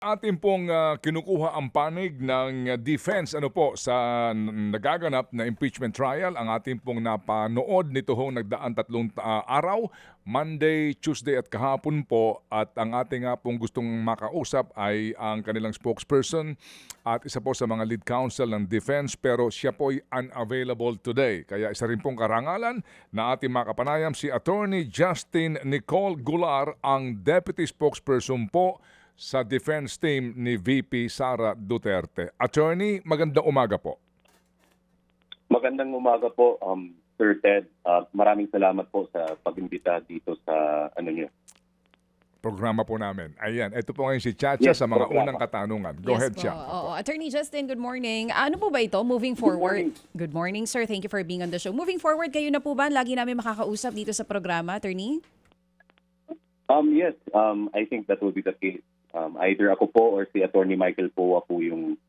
Atin pong kinukuha ang panig ng defense sa nagaganap na impeachment trial. Ang ating pong napanood nito hong nagdaan tatlong araw, Monday, Tuesday at kahapon po. At ang ating nga pong gustong makausap ay ang kanilang spokesperson at isa po sa mga lead counsel ng defense, pero siya po ay unavailable today. Kaya isa rin pong karangalan na ating makapanayam si Attorney Justin Nicole Gular, ang deputy spokesperson po sa defense team ni VP Sara Duterte. Attorney, magandang umaga po. Magandang umaga po, Sir Ted. Maraming salamat po sa pag-imbita dito sa niyo. Programa po namin. Ayan, ito po ngayon si Chacha sa mga unang katanungan. Go ahead, po. Chia. Oo. Attorney Justin, good morning. Ano po ba ito? Moving forward. Good morning, sir. Thank you for being on the show. Moving forward, kayo na po ba? Lagi namin makakausap dito sa programa, Attorney? Yes, I think that will be the case. Either ako po or si Attorney Michael Poa po yung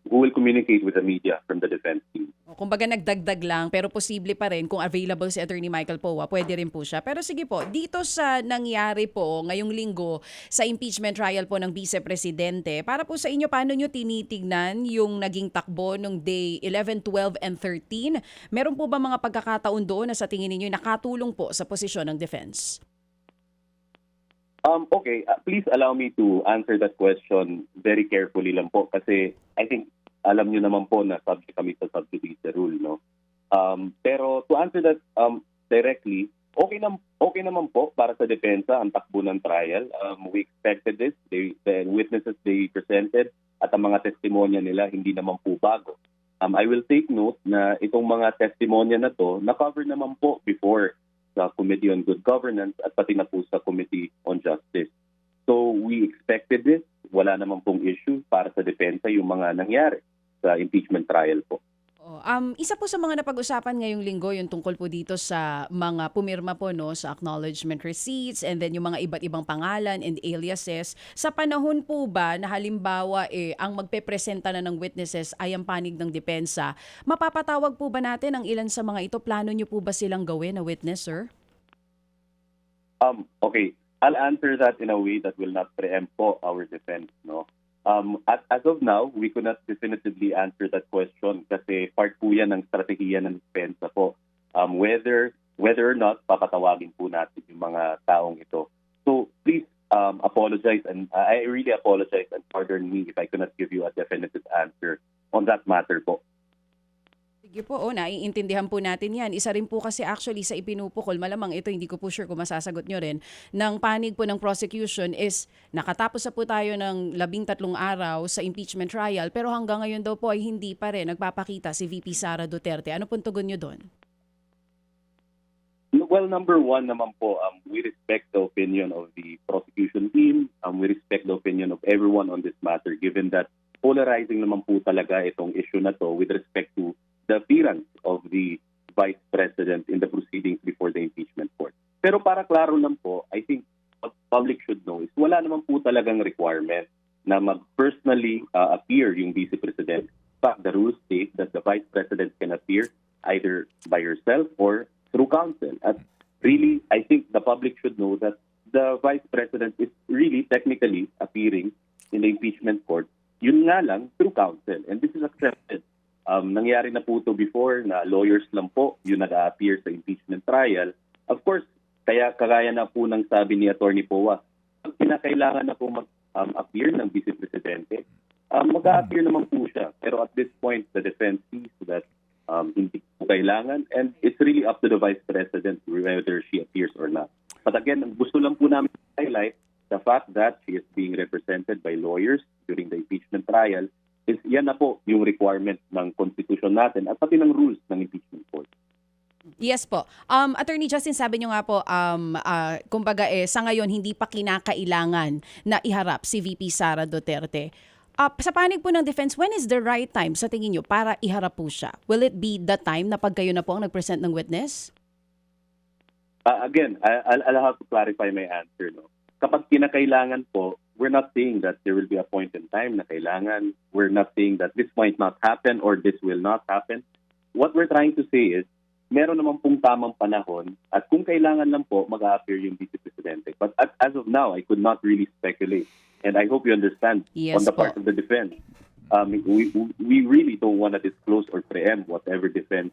who will communicate with the media from the defense team. Kumbaga nagdagdag lang, pero posible pa rin kung available si Attorney Michael Poa, pwede rin po siya. Pero sige po, dito sa nangyari po ngayong linggo sa impeachment trial po ng Vice Presidente, para po sa inyo, paano nyo tinitignan yung naging takbo ng day 11, 12, and 13? Meron po ba mga pagkakataon doon na sa tingin ninyo nakatulong po sa posisyon ng defense? Okay, please allow me to answer that question very carefully lang po kasi I think alam niyo naman po na subject kami sa sub judice rule, no? Pero to answer that directly, okay naman po para sa depensa ang takbo ng trial. We expected this. The witnesses they presented at ang mga testimonya nila hindi naman po bago. I will take note na itong mga testimonya na to na-cover naman po before sa Committee on Good Governance at pati na po sa Committee on Justice. So we expected this. Wala naman pong issue para sa depensa yung mga nangyari sa impeachment trial po. Isa po sa mga napag-usapan ngayong linggo yung tungkol po dito sa mga pumirma po no sa acknowledgement receipts and then yung mga iba't ibang pangalan and aliases. Sa panahon po ba na halimbawa ang magpepresenta na ng witnesses ay ang panig ng depensa, mapapatawag po ba natin ang ilan sa mga ito? Plano niyo po ba silang gawin na witness, sir? Okay, I'll answer that in a way that will not preempt po our defense, no? As of now, we could not definitively answer that question kasi part po yan ng strategiya ng depensa po. Whether or not papatawagin po natin yung mga taong ito. So please apologize, and I really apologize and pardon me if I could not give you a definitive answer on that matter po. Sige po, naiintindihan po natin yan. Isa rin po kasi actually sa ipinupukol, malamang ito, hindi ko po sure kung masasagot nyo rin, ng panig po ng prosecution is nakatapos na po tayo ng 13 araw sa impeachment trial, pero hanggang ngayon daw po ay hindi pa rin nagpapakita si VP Sara Duterte. Ano pong tugon nyo doon? Well, number one naman po, we respect the opinion of the prosecution team. We respect the opinion of everyone on this matter, given that polarizing naman po talaga itong issue na to with respect to the appearance of the Vice President in the proceedings before the impeachment court. Pero para klaro lang po, I think what public should know is wala naman po talagang requirement na mag-personally appear yung Vice President. But the rules state that the Vice President can appear either by herself or through counsel. At really, I think the public should know that the Vice President is really technically appearing in the impeachment court, yun nga lang through counsel. And this is accepted. Nangyari na po ito before na lawyers lang po yung nag-a-appear sa impeachment trial. Of course, kagaya na po ng sabi ni Attorney Poa, pag kinakailangan na po mag-appear ng Vice Presidente, mag-a-appear naman po siya. Pero at this point, the defense sees that hindi po kailangan, and it's really up to the Vice President whether she appears or not. But again, gusto lang po namin highlight the fact that she is being represented by lawyers during the impeachment trial. Is yan na po yung requirement ng constitution natin at pati ng rules ng impeachment court. Yes po. Attorney Justin, sabi niyo nga po, kumbaga sa ngayon hindi pa kinakailangan na iharap si VP Sara Duterte. Sa panig po ng defense, when is the right time sa tingin niyo para iharap po siya? Will it be the time na pag kayo na po ang nag-present ng witness? Again, I'll have to clarify my answer. No? Kapag kinakailangan po, we're not saying that there will be a point in time na kailangan. We're not saying that this might not happen or this will not happen. What we're trying to say is, meron naman pong tamang panahon at kung kailangan lang po, mag-a-appear yung Vice Presidente. But as of now, I could not really speculate and I hope you understand Yes on the po. part of the defense, we really don't want to disclose or preempt whatever defense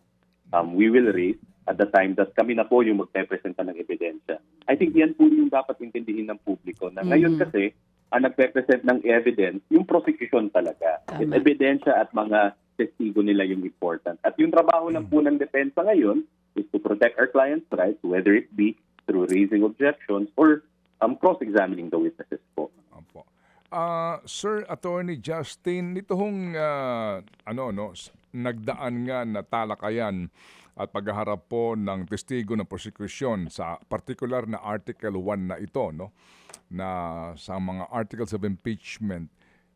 we will raise at the time that kami na po yung magpe-presenta ng ebidensya. I think yan po yung dapat intindihin ng publiko na ngayon kasi ang nagpe-present ng evidence, yung prosecution talaga. Tama. Yung ebidensya at mga testigo nila yung important. At yung trabaho ng po ng depensa ngayon is to protect our clients' rights, whether it be through raising objections or cross-examining the witnesses po. Opo. Sir Attorney Justin, nito hong nagdaan nga na talakayan at paghaharap po ng testigo ng prosecution sa particular na Article 1 na ito, no? Na sa mga articles of impeachment.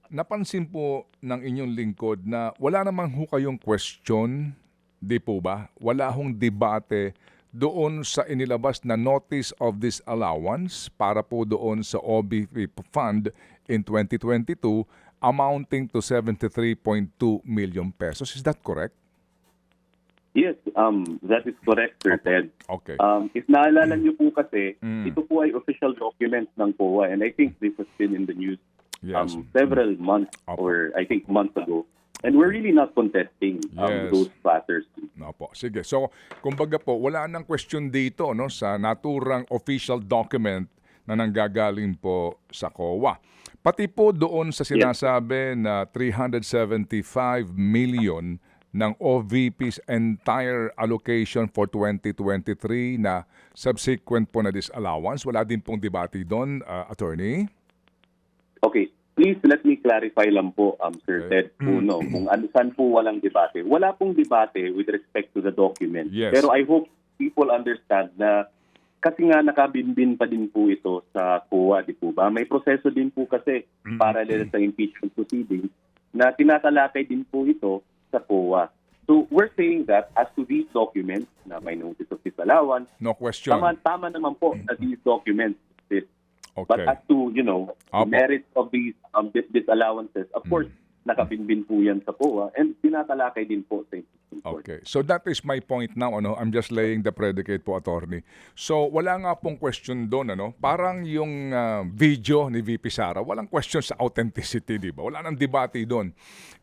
Napansin po ng inyong lingkod na wala namang ho kayong question, di po ba? Wala hong debate doon sa inilabas na notice of disallowance para po doon sa OVP fund in 2022 amounting to 73.2 million pesos. Is that correct? Yes, that is correct, Sir Ted. Okay. If naalala niyo po kasi, ito po ay official documents ng COA and I think this has been in the news Yes. several months or I think months ago. And we're really not contesting Yes. those matters. No po. Sige. So, kumbaga po, wala nang question dito no sa naturang official document na nanggagaling po sa COA. Pati po doon sa sinasabi na 375 million ng OVP's entire allocation for 2023 na subsequent po na disallowance. Wala din pong debate doon, attorney? Okay, please let me clarify lang po, Sir Okay. Ted, Uno, kung saan po walang debate. Wala pong debate with respect to the document. Yes. Pero I hope people understand na kasi nga nakabinbin pa din po ito sa COA, di po ba? May proseso din po kasi parallel sa impeachment proceedings na tinatalakay din po ito sa COA. So we're saying that as to these documents na may notice of disallowance, No question. tama naman po na these documents exist. But Okay. as to, the Apo. merits of these disallowances, of course, nakabinbin po yan sa COA and tinatalakay din po sa impeachment court. Okay. So that is my point now, ano. I'm just laying the predicate po, attorney. So wala nga pong question doon, ano. Parang yung video ni VP Sara, walang question sa authenticity, di ba? Wala nang debate doon.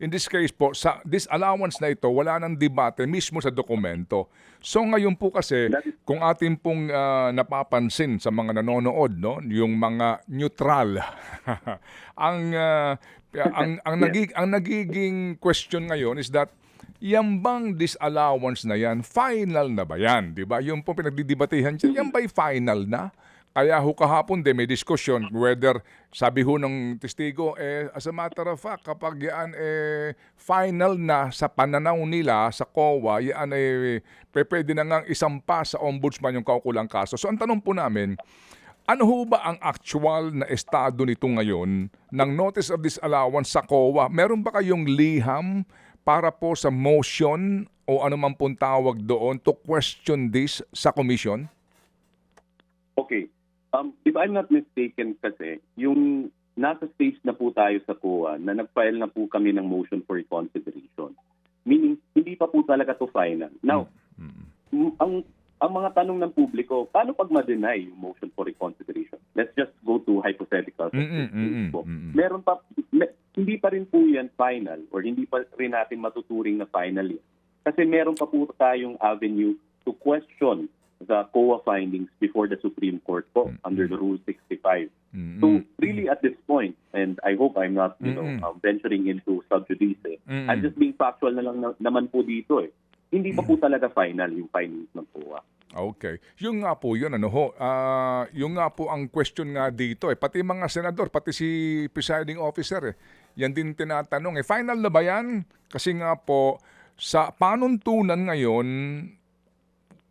In this case po, sa disallowance na ito, wala nang debate mismo sa dokumento. So ngayon po kasi, kung atin pong napapansin sa mga nanonood, no, yung mga neutral, ang nagiging question ngayon is that yan bang disallowance na yan, final na ba yan? Diba? Yung po pinagdidebatehan siya, yan ba'y final na? Kaya ho kahapon may discussion whether, sabi ho ng testigo, as a matter of fact, kapag yan final na sa pananaw nila sa COA, yan pwede na ngang isampa sa ombudsman yung kaukulang kaso. So ang tanong po namin, ano ho ba ang actual na estado nito ngayon ng notice of disallowance sa COA? Meron ba kayong liham para po sa motion o ano man pong tawag doon to question this sa commission? Okay. If I'm not mistaken kasi, yung nasa stage na po tayo sa COA na nag-file na po kami ng motion for reconsideration. Meaning, hindi pa po talaga to final. Now, ang mga tanong ng publiko, paano pag ma-deny yung motion for reconsideration? Let's just go to hypothetical. Meron pa, hindi pa rin po yan final or hindi pa rin natin matuturing na final yan. Kasi meron pa po tayong avenue to question the COA findings before the Supreme Court po under the Rule 65. So really at this point, and I hope I'm not venturing into sub judice, I'm just being factual na lang naman po dito. Hindi pa po talaga final yung findings ng COA. Okay. Yung nga po yun, ano ho, yung nga po ang question nga dito, pati mga senador, pati si presiding officer, yan din tinatanong, final na ba yan? Kasi nga po, sa panuntunan ngayon,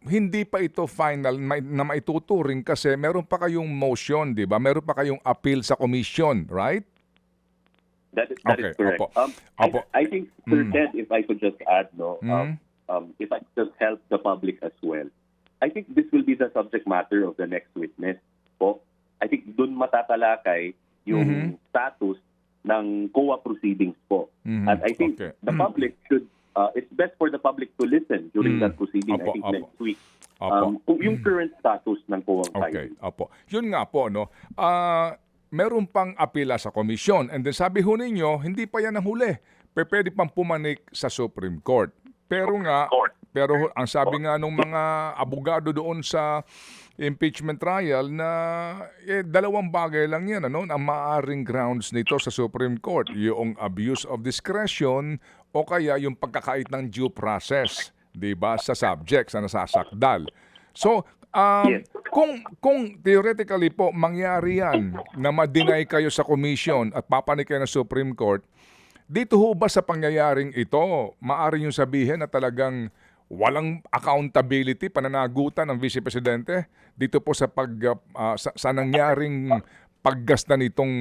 hindi pa ito final na maituturing kasi meron pa kayong motion, di ba? Meron pa kayong appeal sa commission, right? That is Okay, correct. Opo. I think, Sir Ted, if I could just add, if I could just help the public as well, I think this will be the subject matter of the next witness po. I think dun matatalakay yung status ng COA proceedings po. And I think the public should, it's best for the public to listen during that proceeding, I think next week. Yung current status ng COA Okay, findings. opo. Yun nga po, no? meron pang apela sa komisyon. And then sabi ho ninyo, hindi pa yan ang huli. Pwede pang pumanik sa Supreme Court. Pero ang sabi nga nung mga abogado doon sa impeachment trial na dalawang bagay lang yan, ano, ang maaring grounds nito sa Supreme Court, yung abuse of discretion o kaya yung pagkakait ng due process, 'di ba, sa subject, sa nasasakdal. So, Yes. kung theoretically po mangyari yan na ma-deny kayo sa commission at papanik kayo ng Supreme Court, dito ho ba sa pangyayaring ito, maaari yung sabihin na talagang walang accountability, pananagutan ng Vice Presidente dito po sa sa nangyaring paggasta nitong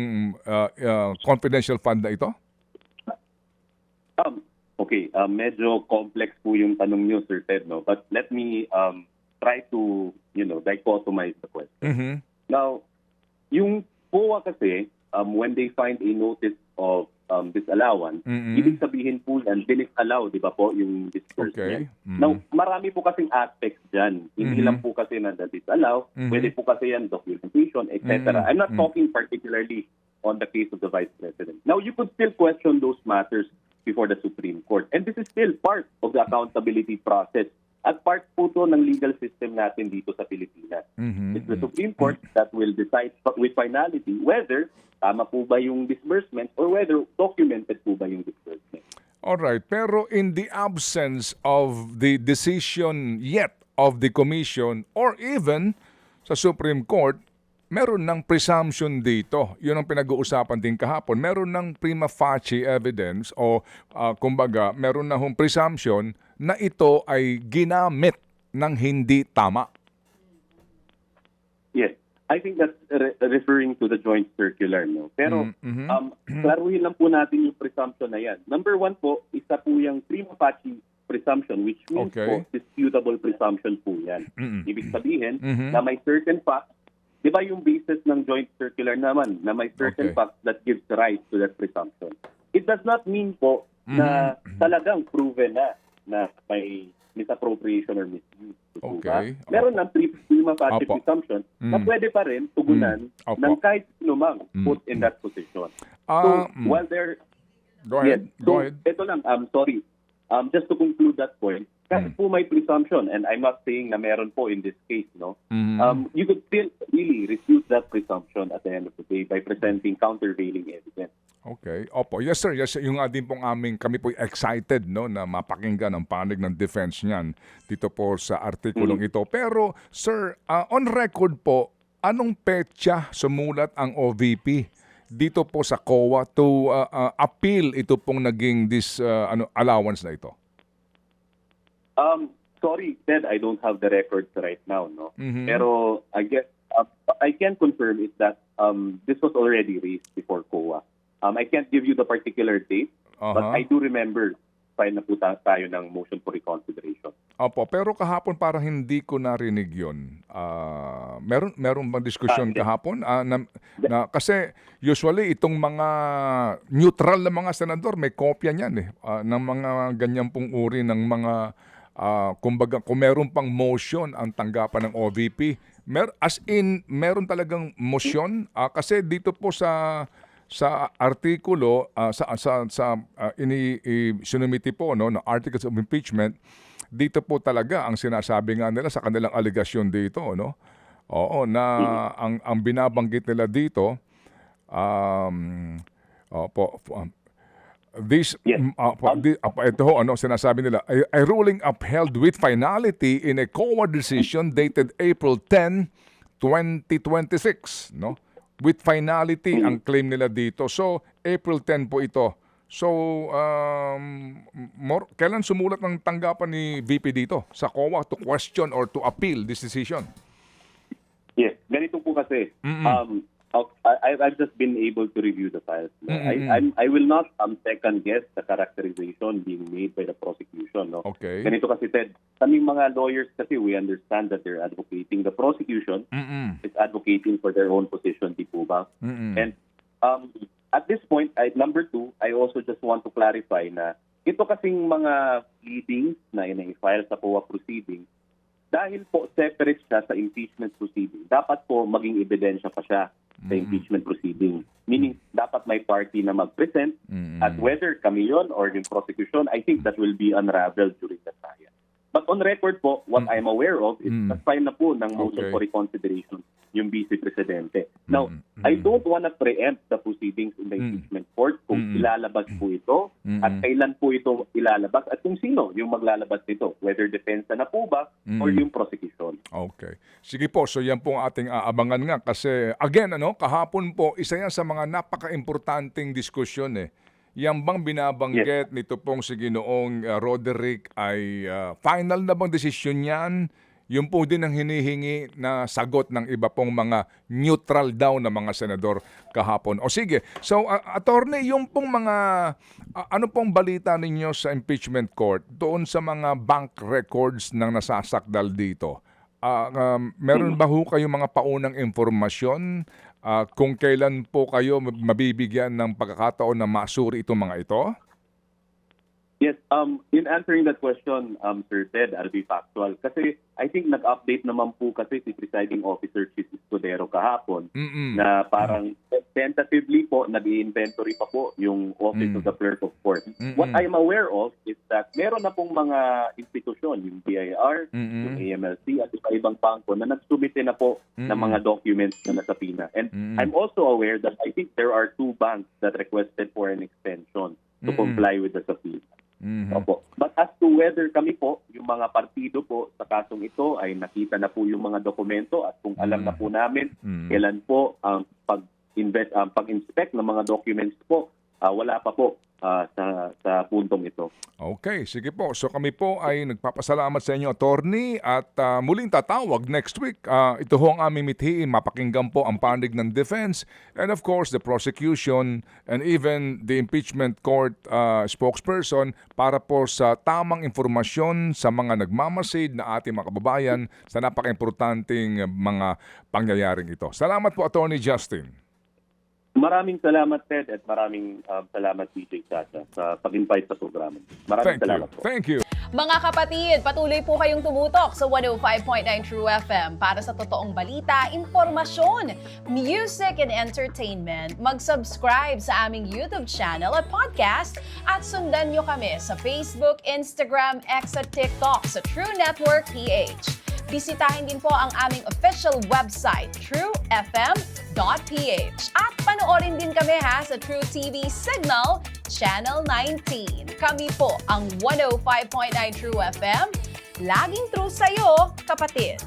confidential fund na ito? Okay, medyo complex po yung tanong niyo, Sir Ted, no? But let me try to, dichotomize the question. Mhm. Now, yung COA kasi, when they find a notice of disallowance, ibig sabihin po yan, disallow, di ba po, yung disbursement. Okay. Now, marami po kasing aspects dyan. Hindi lang po kasi na disallow, pwede po kasi yan documentation, etc. I'm not talking particularly on the case of the Vice President. Now, you could still question those matters before the Supreme Court. And this is still part of the accountability process at part po to ng legal system natin dito sa Pilipinas. It's the Supreme Court that will decide with finality whether tama po ba yung disbursement or whether documented po ba yung disbursement. Alright, pero in the absence of the decision yet of the Commission or even sa Supreme Court, meron ng presumption dito. Yun ang pinag-uusapan din kahapon. Meron ng prima facie evidence o kumbaga, meron na hong presumption na ito ay ginamit ng hindi tama. Yes. I think that's referring to the joint circular, no? Pero, klaruhin lang po natin yung presumption na yan. Number one po, isa po yung prima facie presumption, which means po, disputable presumption po yan. Ibig sabihin, na may certain facts, di ba yung basis ng joint circular naman, na may certain facts that gives rise to that presumption. It does not mean po na talagang proven na may misappropriation or misuse. Okay. Meron ng prima facie presumption na pwede pa rin tugunan ng kahit sino mang put in that position. So, while there... Go ahead. Yes, so, ito lang, sorry. Just to conclude that point, kasi po may presumption, and I'm not saying na meron po in this case, no? You could still really refute that presumption at the end of the day by presenting countervailing evidence. Okay. Opo. Yes, sir. Yes, yung din pong kami po excited, no, na mapakinggan ang panig ng defense niyan dito po sa artikulong ito. Pero, sir, on record po, anong petsa sumulat ang OVP dito po sa COA to appeal ito pong naging allowance na ito? Sorry, Ted, I don't have the records right now, no? Pero I guess I can confirm is that this was already raised before COA. I can't give you the particular date, but I do remember file na po tayo ng motion for reconsideration. Opo, pero kahapon parang hindi ko narinig yun. Meron bang diskusyon kahapon? Kasi usually itong mga neutral na mga senador, may kopya niyan ng mga ganyan pong uri ng mga kumbaga kung meron pang motion ang tanggapan ng OVP. Meron talagang motion kasi dito po sa artikulo sinumiti po na articles of impeachment, dito po talaga ang sinasabi nga nila sa kanilang aligasyon dito, no? Oo, na ang binabanggit nila dito ito sinasabi nila, a ruling upheld with finality in a COA decision dated April 10, 2026, no? With finality ang claim nila dito. So, April 10 po ito. So, kailan sumulat ng tanggapan ni VP dito sa COA to question or to appeal this decision? Yes, ganito po kasi. I've just been able to review the files. I will not second guess the characterization being made by the prosecution. No? Okay. Ganito kasi, Ted, kaming mga lawyers kasi we understand that they're advocating. The prosecution is advocating for their own position, di po ba? And at this point, number two, I also just want to clarify na ito kasing mga pleadings na ina-file sa COA proceeding, dahil po separate siya sa impeachment proceeding, dapat po maging ebidensya pa siya sa impeachment proceedings. Meaning, dapat may party na mag-present at whether kami yun or yung prosecution, I think that will be unraveled during the trial. But on record po, what I'm aware of is na-file na po ng motion Okay. for reconsideration yung Vice Presidente. Now, I don't want to preempt the proceedings in the impeachment court kung ilalabas po ito at kailan po ito ilalabas at kung sino yung maglalabas nito, whether depensa na po ba or yung prosecution. Okay. Sige po, so yan po ang ating aabangan nga kasi again kahapon po isa yan sa mga napaka-importanting diskusyon Yan bang binabanggit nito pong si Ginoong Roderick ay final na bang desisyon yan? Yun po din ang hinihingi na sagot ng iba pong mga neutral daw na mga senador kahapon. O sige, so attorney, yung pong mga, ano pong balita ninyo sa impeachment court doon sa mga bank records ng nasasakdal dito? Meron ba ho kayo mga paunang informasyon kung kailan po kayo mabibigyan ng pagkakataon na masuri itong mga ito? Yes, in answering that question, Sir Ted, I'll be factual. Kasi I think nag-update naman po kasi si Presiding Officer Chief Escudero kahapon na parang tentatively po, nag-i-inventory pa po yung Office of the Clerk of Court. What I'm aware of is that meron na pong mga institusyon, yung BIR, yung AMLC, at iba-ibang bangko na nagsumite na po ng mga documents na nasapina. And I'm also aware that I think there are 2 banks that requested for an extension to comply with the subpoena. Opo. But as to whether kami po, yung mga partido po sa kasong ito ay nakita na po yung mga dokumento at kung alam na po namin kailan po ang pag-inspect ng mga documents po, wala pa po sa puntong ito. Okay, sige po. So kami po ay nagpapasalamat sa inyo, attorney, at muling tatawag next week. Ito ho ang aming mithiin. Mapakinggan po ang panig ng defense and of course the prosecution and even the impeachment court spokesperson para po sa tamang informasyon sa mga nagmamasid na ating mga kababayan sa napaka-importanting mga pangyayaring ito. Salamat po, Attorney Justin. Maraming salamat, Ted, at maraming salamat, DJ Chacha, sa pag-invite sa programa. Maraming salamat po. Thank you. Mga kapatid, patuloy po kayong tumutok sa 105.9 True FM para sa totoong balita, impormasyon, music, and entertainment. Mag-subscribe sa aming YouTube channel at podcast at sundan nyo kami sa Facebook, Instagram, X at TikTok sa True Network PH. Bisitahin din po ang aming official website, truefm.ph. At panoorin din kami sa True TV Signal, Channel 19. Kami po ang 105.9 True FM. Laging true sa'yo, kapatid.